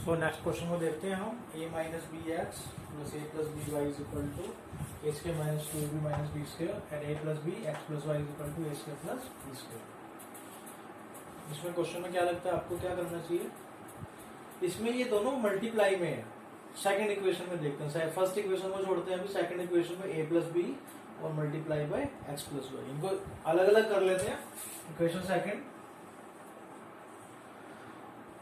So next question को देखते हैं हम। a minus B x plus A plus B Y is equal to A square minus two B minus B square and A plus B x plus Y is equal to A square plus B square. इसमें question में क्या लगता है आपको क्या करना चाहिए? इसमें ये दोनों मल्टीप्लाई में है। सेकंड इक्वेशन में देखते हैं, फर्स्ट इक्वेशन को छोड़ते हैं अभी, सेकंड इक्वेशन में a प्लस बी और multiply by X plus Y, इनको अलग अलग कर लेते हैं। इक्वेशन सेकंड,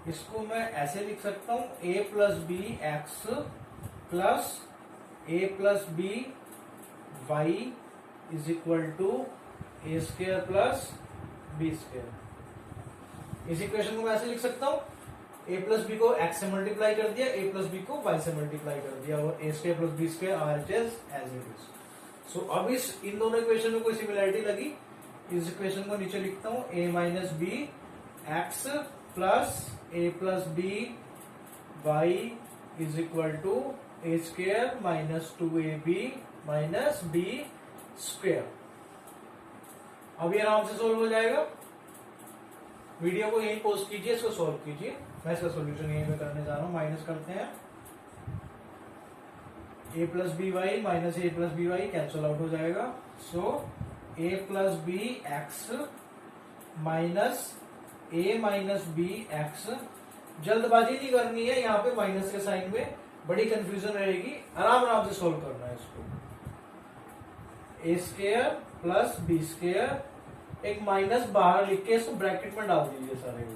इसको मैं ऐसे लिख सकता हूं a plus B x plus A plus B Y is equal to A square plus B square. इस इक्वेशन को मैं ऐसे लिख सकता हूं a प्लस बी को x से मल्टीप्लाई कर दिया, a प्लस बी को y से मल्टीप्लाई कर दिया और a square plus B square are it is as it is. So अब इन दोनों इक्वेशन में कोई सिमिलरिटी लगी, इस इक्वेशन को नीचे लिखता हूं a minus B x plus A plus B Y is equal to A square minus two A B minus B square. अब ये आराम से सोल्व हो जाएगा। वीडियो को यहीं पोस्ट कीजिए, इसको सोल्व कीजिए। मैं इसका सोल्यूशन यहीं पे करने जा रहा हूं। माइनस करते हैं, a plus B Y minus a plus B Y cancel out हो जाएगा। So a plus B x minus a minus B x. जल्दबाजी नहीं करनी है, यहाँ पे माइनस के साइन में बड़ी कंफ्यूजन रहेगी, आराम आराम से सोल्व करना है इसको। A square plus B square, एक माइनस बाहर लिख के इसको ब्रैकेट में डाल दीजिए सारे।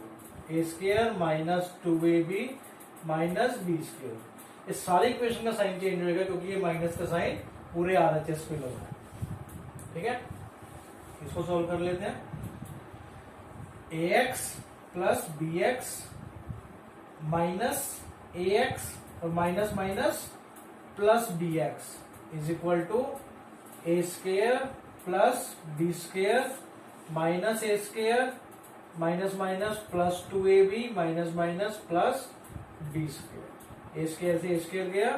A square minus two A B minus B square. इस सारी इक्वेशन का साइन चेंज होगा क्योंकि ये माइनस का साइन पूरे आरएचएस पे लगा है। ठीक है, इसको सोल्व कर लेते हैं। A x plus B x minus a x और minus minus plus B x is equal to A square plus B square minus a square minus minus plus two A B minus minus plus B square. A square से a square गया,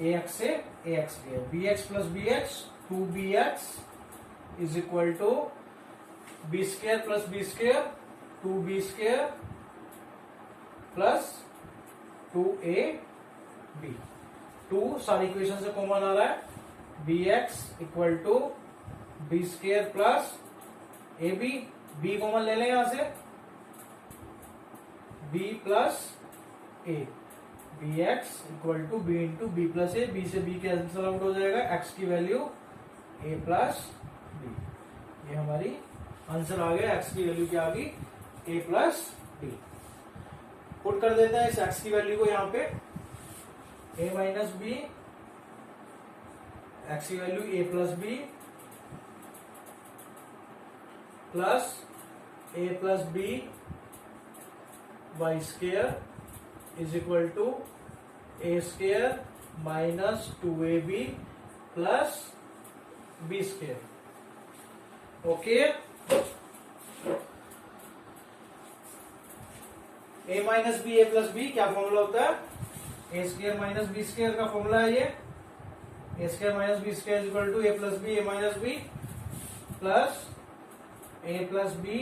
a x से a x गया, b x plus B x two b x is equal to B square plus B square two B square plus two A B. टू सारी equation से common आ रहा है, B x equal to B square plus A B, B common ले लें यहां से, B plus A, B x equal to B into B plus A, B से बी कैंसल आउट हो जाएगा, एक्स की वैल्यू ए प्लस बी। ये हमारी आंसर आ गया, एक्स की वैल्यू क्या आ गई, ए प्लस बी। पुट कर देते हैं इस एक्स की वैल्यू को यहाँ पे, ए माइनस बी, एक्स की value a plus b plus A plus B y square is equal to A square minus two A B plus B square. Okay, a minus b a plus b क्या formula होता है, a square minus B square का formula है ये। A square minus B square equal to a plus b a minus b plus A plus B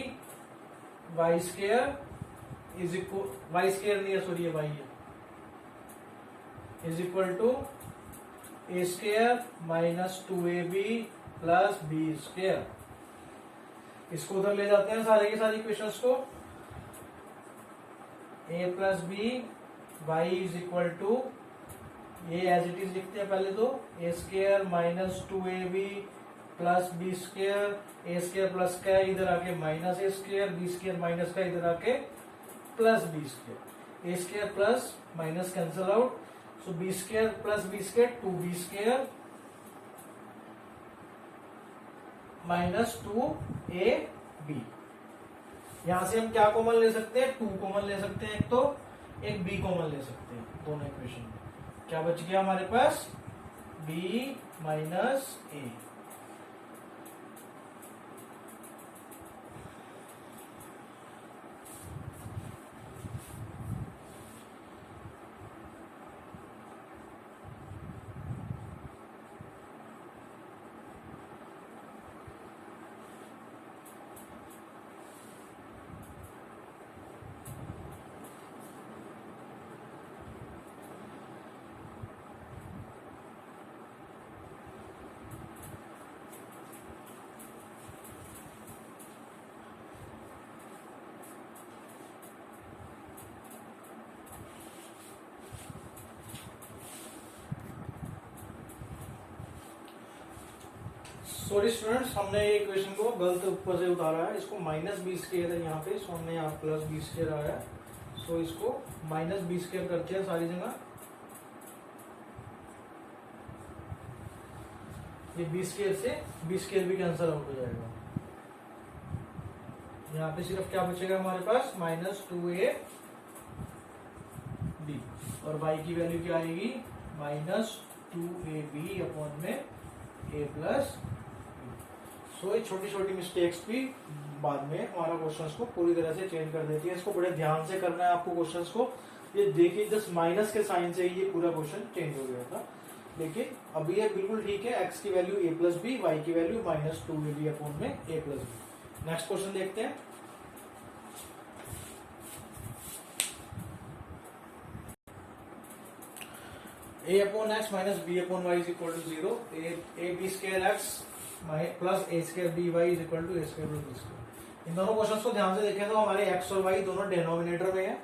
y square is equal, Y square नहीं है sorry, ये Y है, is equal to A square minus two A B plus B square. इसको उधर ले जाते हैं सारे के सारी इक्वेशंस को। A plus B Y is equal to, ये एज इट इज लिखते हैं पहले तो, a square minus two A B plus B square, a square plus का इधर आके minus a square, b square minus का इधर आके plus B square, a square plus minus cancel out, so b square plus B square two B square minus two A b. यहां से हम क्या कॉमन ले सकते हैं, टू कॉमन ले सकते हैं, एक तो एक बी कॉमन ले सकते हैं दोनों इक्वेशन में। क्या बच गया हमारे पास, बी माइनस ए। सॉरी स्टूडेंट्स, हमने ये इक्वेशन को गलत ऊपर से उतारा है, इसको माइनस बी स्क्वायर है यहाँ पे, सो हमने यहाँ प्लस बी स्क्वायर आया है, सो इसको माइनस बी स्क्वायर करते हैं सारी जगह। ये बी स्क्वायर से बी स्क्वायर भी कैंसिल आउट हो जाएगा। यहाँ पे सिर्फ क्या बचेगा हमारे पास, माइनस 2ab, और y की वैल्यू क्या आएगी, माइनस 2ab अपॉन में a प्लस। सो ये छोटी छोटी मिस्टेक्स भी बाद में हमारा क्वेश्चंस को पूरी तरह से चेंज कर देती है। इसको बड़े ध्यान से करना है आपको क्वेश्चंस को। ये देखिए जस्ट माइनस के साइन से ही ये पूरा क्वेश्चन चेंज हो गया था, लेकिन अभी ये बिल्कुल ठीक है। x की value a plus B, y की वैल्यू माइनस 2ab अपॉन में a plus b. Next question देखते हैं। a upon x minus b upon Y is equal to 0। A b square x plus a square b Y is equal to A square plus B square. इन दोनों questions को ध्यान से देखें तो हमारे एक्स और वाई दोनों डिनोमिनेटर में है,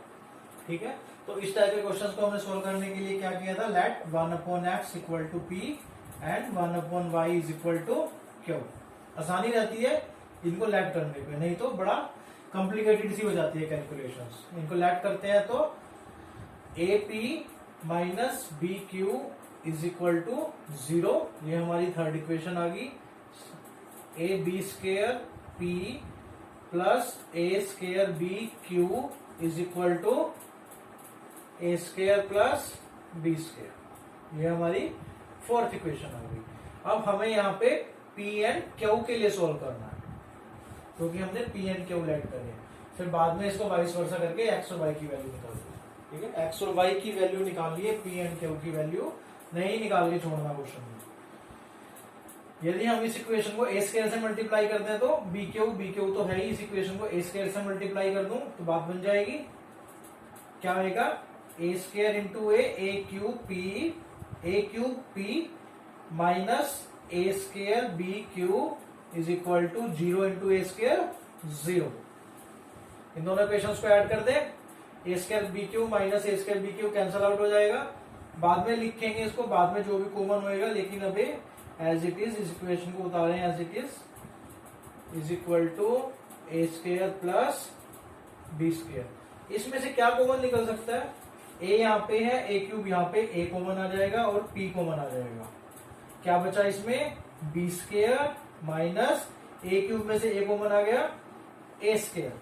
ठीक है। तो इस टाइप के क्वेश्चंस को हमने सोल्व करने के लिए क्या किया था, let 1 upon X equal to P and 1 upon Y is equal to Q. आसानी रहती है इनको लेट करने पे, नहीं तो बड़ा कॉम्प्लिकेटेड सी हो जाती है कैलकुलेशंस। इनको लेट करते हैं तो A P minus B Q is equal to 0, ये हमारी थर्ड इक्वेशन आ गई। A B square P plus A square B Q is equal to A square plus B square, ये हमारी फोर्थ इक्वेशन आ गई। अब हमें यहाँ पे पी एंड क्यू के लिए सोल्व करना है, क्योंकि हमने पी एंड क्यू लेट करे, फिर बाद में इसको वाइस वर्सा करके एक्स और वाई की वैल्यू निकाल दी, ठीक है। एक्स और वाई की वैल्यू निकाल लिए, पी एंड क्यू की वैल्यू नहीं निकाल के छोड़ना क्वेश्चन में। यदि हम इस इक्वेशन को ए स्क्वायर से मल्टीप्लाई कर दें तो बी क्यू तो है ही, इस इक्वेशन को ए स्क्वायर से मल्टीप्लाई कर दूं तो बात बन जाएगी, क्या आएगा, a square into a cube p minus a square b Q is equal to 0 into a square 0। इन दोनों इक्वेशंस को ऐड कर दें, a square b q minus a square b q cancel out हो जाएगा। बाद में लिखेंगे इसको, बाद में जो भी कॉमन होएगा, लेकिन अभी एज इट इज इस इक्वेशन को उतारें as it is equal to A square plus B square. इसमें से क्या कॉमन निकल सकता है, ए यहाँ पे है, ए क्यूब यहाँ पे, ए कॉमन आ जाएगा और पी कॉमन आ जाएगा। क्या बचा इसमें, B square minus a cube में से ए कॉमन आ गया, ए स्क्वायर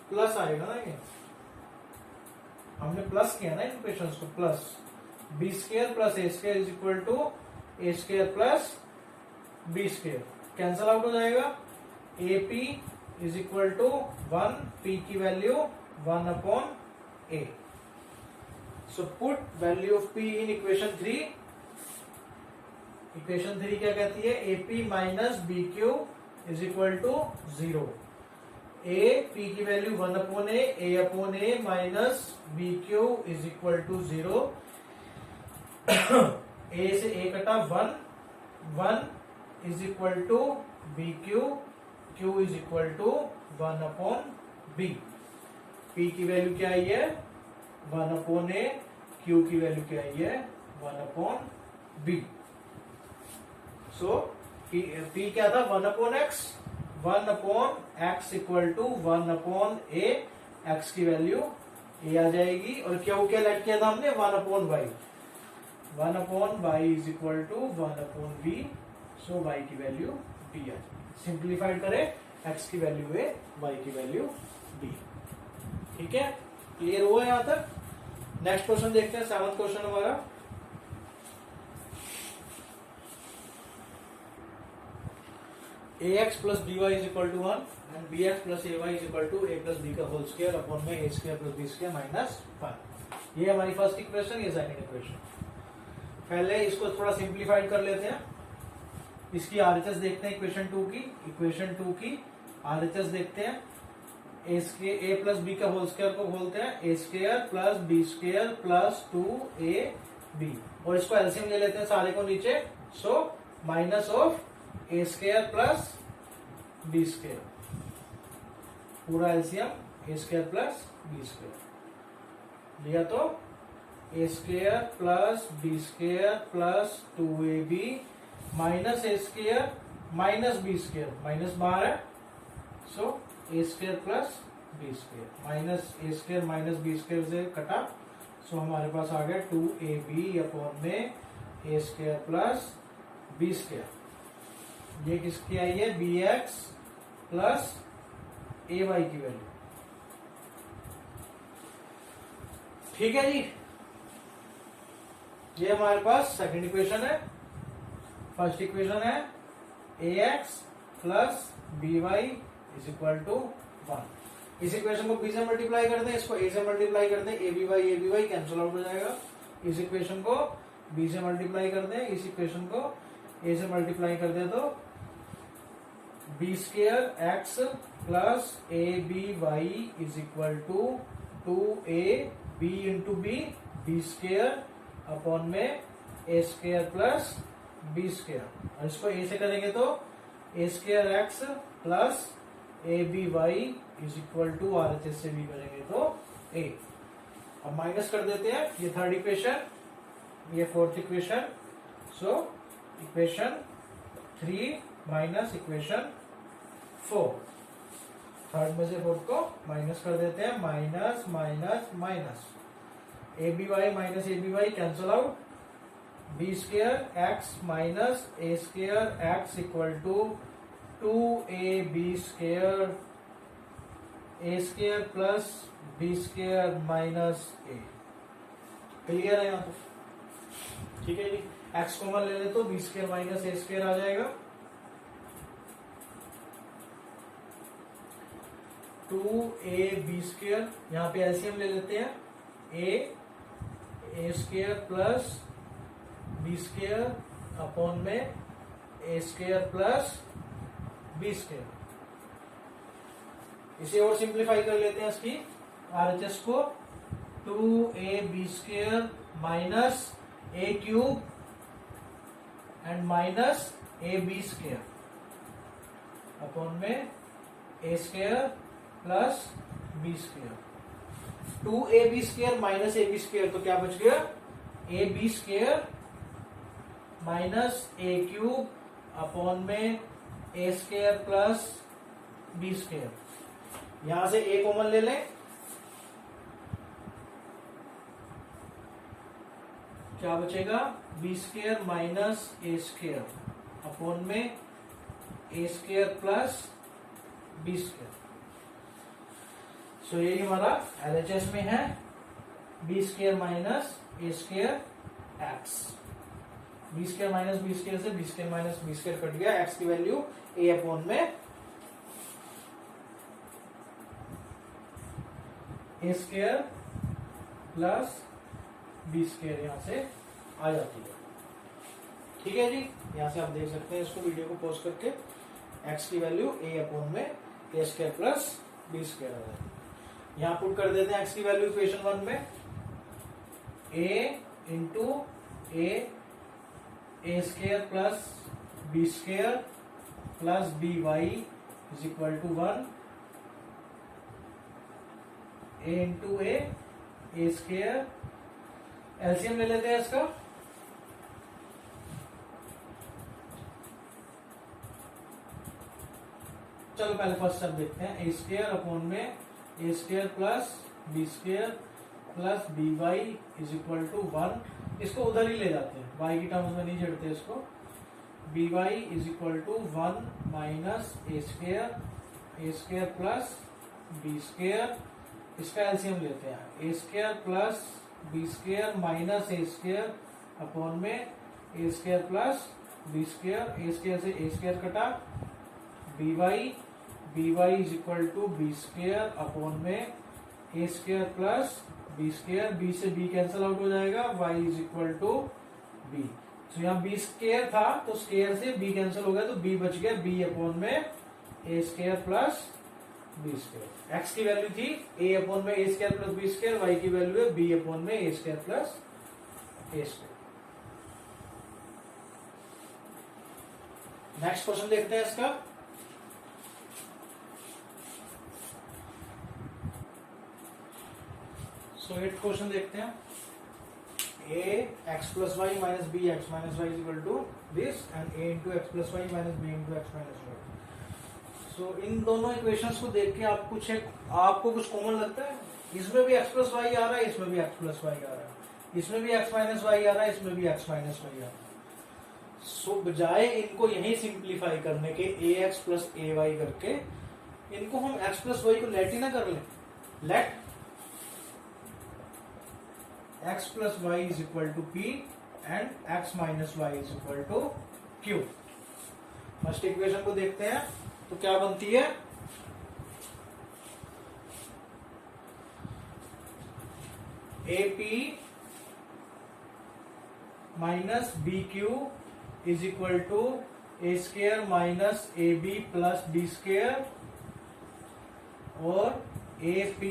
प्लस आएगा ना, ये हमने प्लस किया ना इक्वेशंस को, plus B square plus a square is equal to A square plus B square, cancel out हो जाएगा। A p is equal to 1, p की value 1 upon a. So put value of p in equation 3। Equation 3 क्या कहती है, a P minus B Q is equal to 0। A p की value 1 upon a upon a minus B Q is equal to 0। A से ए कटा 1 is equal to B Q is equal to 1 upon B. P की value क्या आई है, 1 upon A, Q की value क्या आई है, 1 अपॉन बी। सो पी क्या था, 1 upon X, 1 upon X equal to 1 upon A, x की वैल्यू ए आ जाएगी, और क्यू क्या लेट किया था हमने, 1 upon Y, 1 upon Y is equal to 1 upon B. So Y की वैल्यू बी आ जाएगी। सिंप्लीफाइड करें, एक्स की वैल्यू ए, वाई की वैल्यू बी, ठीक है। क्लियर हुआ यहां तक। नेक्स्ट क्वेश्चन देखते हैं, 7वां क्वेश्चन हमारा। ax plus B Y is equal to 1 and b x plus a y is equal to a plus b का होल स्क्वायर अपॉन में a square plus B square minus 1। ये हमारी first equation, ये second equation. पहले इसको थोड़ा simplified कर लेते हैं। इसकी आरएचएस देखते हैं इक्वेशन 2 की। इक्वेशन 2 की आरएचएस देखते हैं। ए प्लस बी का होल स्क्वायर को खोलते हैं, a square plus B square plus 2ab, और इसको एलसीएम ले लेते हैं सारे को नीचे। So minus of a square plus B square, पूरा LCM a square plus B square लिया तो a square plus B square plus 2ab minus A square minus b square, minus बाहर है, so a square plus B square, minus A square minus b square से कटा, सो हमारे पास आ गया 2ab upon में a square plus B square. ये किसकी आई है, B x plus a Y की वैल्यू। ठीक है जी, ये हमारे पास सेकंड इक्वेशन है। फर्स्ट इक्वेशन है a x plus B Y is equal to 1। इस इक्वेशन को बी से मल्टीप्लाई कर दें, इसको ए से मल्टीप्लाई कर दें, A B Y cancel out हो जाएगा। इस इक्वेशन को बी से मल्टीप्लाई कर दें, इस इक्वेशन को ए से मल्टीप्लाई कर दें, तो b square x plus A B Y is equal to 2a b into b square upon में a square plus B square. और इसको ए से करेंगे तो a square x plus A B Y is equal to RHS से भी करेंगे तो a। अब माइनस कर देते हैं, ये थर्ड इक्वेशन, ये fourth equation, so equation 3 minus equation 4। Third में से फोर्थ को माइनस कर देते हैं, minus minus minus, A B Y minus A B Y cancel out, B square X minus A square X equal to 2ab square A square plus B square minus A. Clear है यहाँ पे? ठीक है जी, x common ले ले तो b square minus ए square आ जाएगा, 2ab स्क्वेयर, यहाँ पे एलसीएम ले लेते हैं, a square plus B square upon में a square plus B square. इसे और सिंप्लीफाई कर लेते हैं इसकी RHS को, 2ab square minus a cube and minus A B square upon में a square plus B square. 2ab square minus A B square, तो क्या बच गया, a B square minus a cube upon में a square plus B square. यहां से a common ले लें, क्या बचेगा, बी स्क्वेयर माइनस ए स्क्वेयर अपॉन में a square plus B square. So यही हमारा LHS में है, बी स्क्वेयर माइनस ए square x. B square minus b square से b square minus b square कट गया, एक्स की वैल्यू ए अपॉन में a square plus B square यहां से आ जाती है। ठीक है जी, यहां से आप देख सकते हैं इसको, वीडियो को पॉज करके, एक्स की वैल्यू ए अपॉन में a square plus B square आ जाती है। यहां पुट कर देते हैं एक्स की वैल्यू इक्वेशन 1 में, a into a square plus B square plus B Y is equal to 1, a into a square, LCM ले लेते हैं इसका, चलो पहले फर्स्ट स्टेप देखते हैं, ए स्क्वेयर अपॉन में a square plus B square plus B Y is equal to 1। इसको उधर ही ले जाते हैं, वाई की टर्म्स में नहीं छेड़ते इसको, b Y is equal to 1 minus A square plus B square. इसका एलसीएम लेते हैं, a square plus B square minus A square upon में a square plus B square, A square से ए स्क्वेयर कटा, b Y is equal to b square upon में a square plus B square, b से b cancel out हो जाएगा, y is equal to b. तो यहाँ B square था तो स्क्वेयर से बी कैंसिल हो गया, तो बी बच गया बी अपॉन में a square plus B square. X की वैल्यू थी ए अपॉन में a square plus B square, y की वैल्यू है बी अपॉन में a square plus A square. Next question देखते हैं इसका, सो 8th क्वेश्चन देखते हैं। a x plus y minus b x minus y is equal to this and a into x plus y minus b into x minus y. So इन दोनों equations को देख के आपको कुछ कॉमन लगता है? इसमें भी x प्लस वाई आ रहा है, इसमें भी x प्लस वाई आ रहा है, इसमें भी x माइनस वाई आ रहा है, इसमें भी x माइनस वाई आ रहा है. सो बजाय इनको यही सिंप्लीफाई करने के ax प्लस ए वाई करके इनको हम x प्लस वाई को लेट ही ना कर लें. Let x plus Y is equal to p and x minus Y is equal to q. First equation को देखते हैं तो क्या बनती है. AP minus B Q is equal to A square minus A B plus B square और AP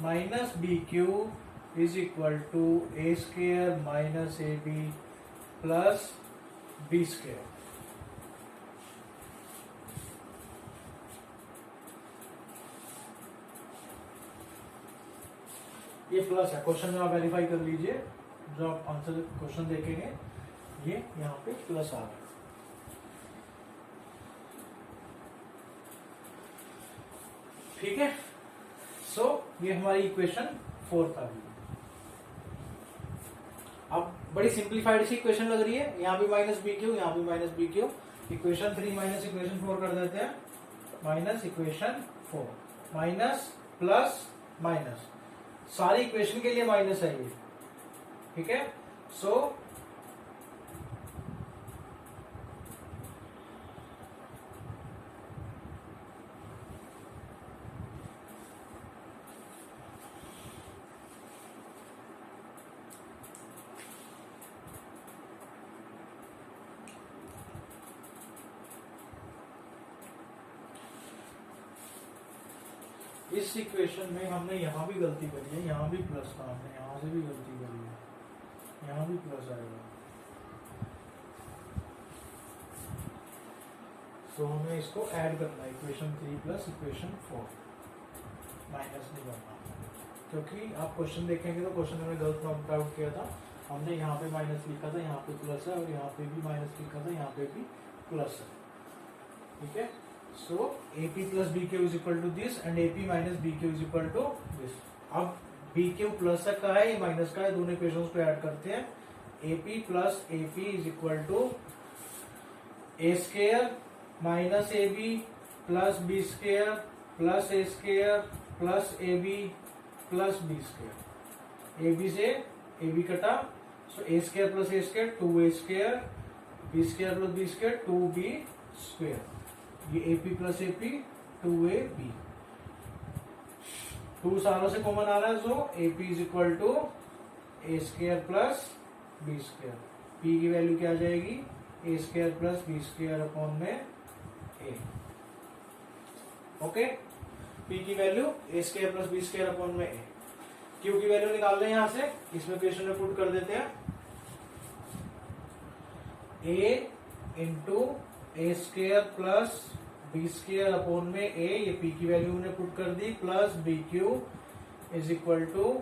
minus B Q is equal to A square minus A B plus B square. ये plus है. Question में आप verify कर लीजिए, जो आप answer question देखेंगे ये यहाँ पे प्लस आ रहा है. ठीक है. सो ये हमारी इक्वेशन 4 था. अब बड़ी सिंप्लीफाइड सी इक्वेशन लग रही है. यहाँ भी माइनस बी क्यू, यहाँ भी minus B Q. Equation 3 minus equation 4 कर देते हैं. Minus equation 4 minus plus minus. सारी इक्वेशन के लिए माइनस है ये. ठीक है. सो इस इक्वेशन में हमने यहां भी गलती करी है. यहां भी प्लस था, हमने यहां से भी गलती करी है. यहां भी प्लस आएगा. सो हमें इसको ऐड करना है. Equation 3 plus equation 4. माइनस नहीं करना, क्योंकि आप क्वेश्चन देखेंगे तो क्वेश्चन में गलत नोट आउट किया था. हमने यहाँ पे माइनस लिखा था, यहाँ पे प्लस है, और यहाँ पे भी माइनस लिखा था, यहाँ पे भी प्लस है. ठीक है. So AP plus BQ is equal to this and AP minus BQ is equal to this. अब BQ प्लस का है, ये माइनस का है. दोनों इक्वेशंस को ऐड करते हैं. AP plus AP is equal to A square minus AB plus B square plus A square plus AB plus B square. AB से AB कटा, so A square plus A square 2A square, B square plus B square 2B square. ये AP plus AP 2AB. 2 सारों से common आ रहा है. So AP is equal to A square plus B square. P की value क्या आ जाएगी? A square plus B square upon में ए. ओके. P की value a square plus B square upon में ए. Q की वैल्यू निकाल लें यहां से. इसमें क्वेश्चन में पुट कर देते हैं. A into a square plus B square upon में ए. ये पी की वैल्यू हमने पुट कर दी. Plus b Q is equal to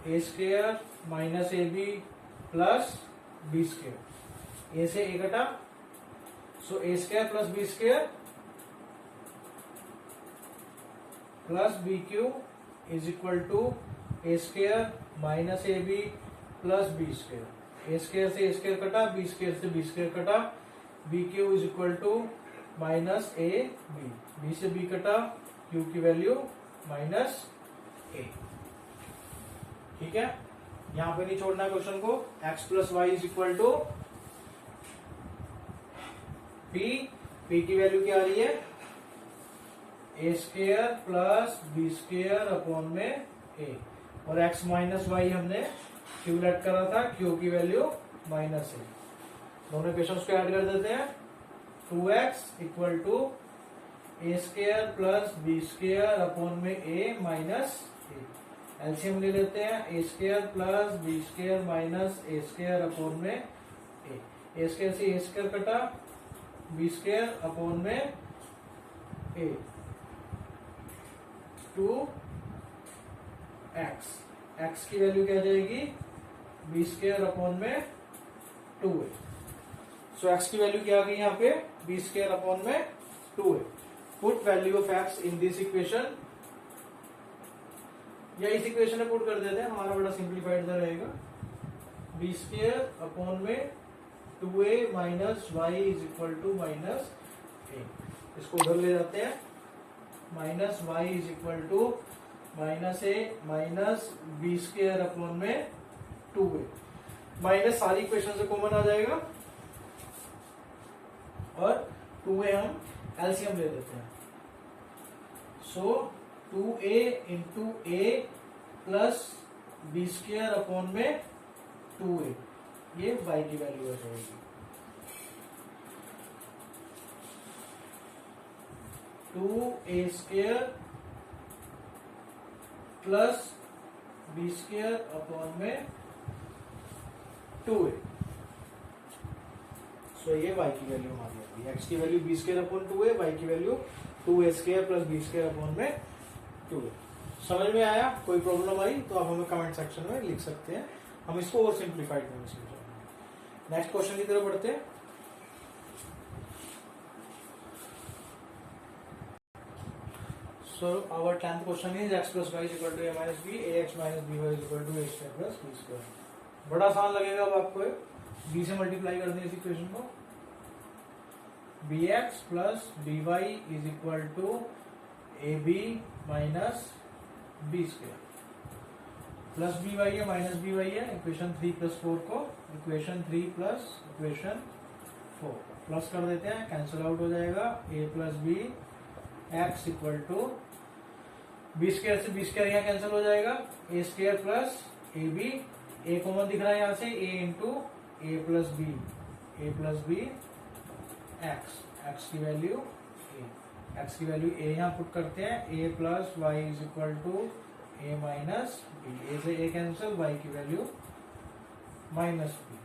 A square minus A B plus B square. A से ए कटा, so a square plus B square plus b Q is equal to A square minus A B plus B square. A square से a square कटा, b square से b square कटा. B Q is equal to minus A B. B से b कटा, q की value minus a. ठीक है. यहां पे नहीं छोड़ना क्वेश्चन को. X plus Y is equal to p. P की वैल्यू क्या आ रही है? A square plus B square upon में ए. और एक्स माइनस वाई हमने क्यू लेट करा था. क्यू की वैल्यू माइनस ए. दोनों इक्वेशंस को ऐड कर देते हैं. 2x equal to A square plus B square upon में ए माइनस ए. एलसीएम ले लेते हैं. A square plus B square minus A square upon में ए. ए स्क्वेयर से ए स्क्वेयर कटा, बी स्क्वेयर अपॉन में ए. 2x. x की value क्या आ जाएगी? बी स्क्वायर अपॉन में 2a। सो x की वैल्यू क्या आ गई यहाँ पे, बी स्क्वायर अपॉन में 2a। Put value of x in this equation, या इस इक्वेशन में पुट कर देते हैं, हमारा बड़ा सिंप्लीफाइड रहेगा। बी स्क्वायर अपॉन में 2a minus Y is equal to minus a. इसको उधर ले जाते हैं, minus Y is equal to minus a minus B square upon में 2a। माइनस सारी इक्वेशन से कॉमन आ जाएगा और 2a हम एलसीएम ले लेते हैं। सो 2a इंटू ए प्लस बी स्क्वायर अपॉन में 2a, ये y की वैल्यू हो जाएगी। 2a square plus B square upon में 2a। सो ये y की वैल्यू हमारी आ गई। x की value B square upon 2a, y की value 2a square plus B square upon में 2a। समझ में आया? कोई प्रॉब्लम आई तो आप हमें कमेंट सेक्शन में लिख सकते हैं, हम इसको और सिंप्लीफाइड करके समझाएंगे। नेक्स्ट क्वेश्चन की तरफ बढ़ते हैं। So our 10th question is x plus y is equal to a minus b, ax minus by is equal to a square plus b square। बड़ा आसान लगेगा अब आपको, b से मल्टीप्लाई करनी है इस इक्वेशन को। bx plus by is equal to ab minus b square plus B Y है माइनस बी वाई है। इक्वेशन 3 प्लस 4 को इक्वेशन 3 प्लस इक्वेशन 4 प्लस कर देते हैं, कैंसिल आउट हो जाएगा। a plus B x equal to B square से b square यहाँ कैंसिल हो जाएगा, a square plus A b, a common दिख रहा है यहाँ से, a into A plus B x, x की वैल्यू ए, एक्स की वैल्यू ए यहाँ पुट करते हैं। A plus Y is equal to a minus b, a से ए कैंसिल, वाई की वैल्यू माइनस बी।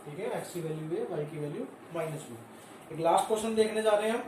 ठीक है, एक्स की वैल्यू ए, वाई की वैल्यू माइनस बी। एक लास्ट क्वेश्चन देखने जा रहे हैं हम।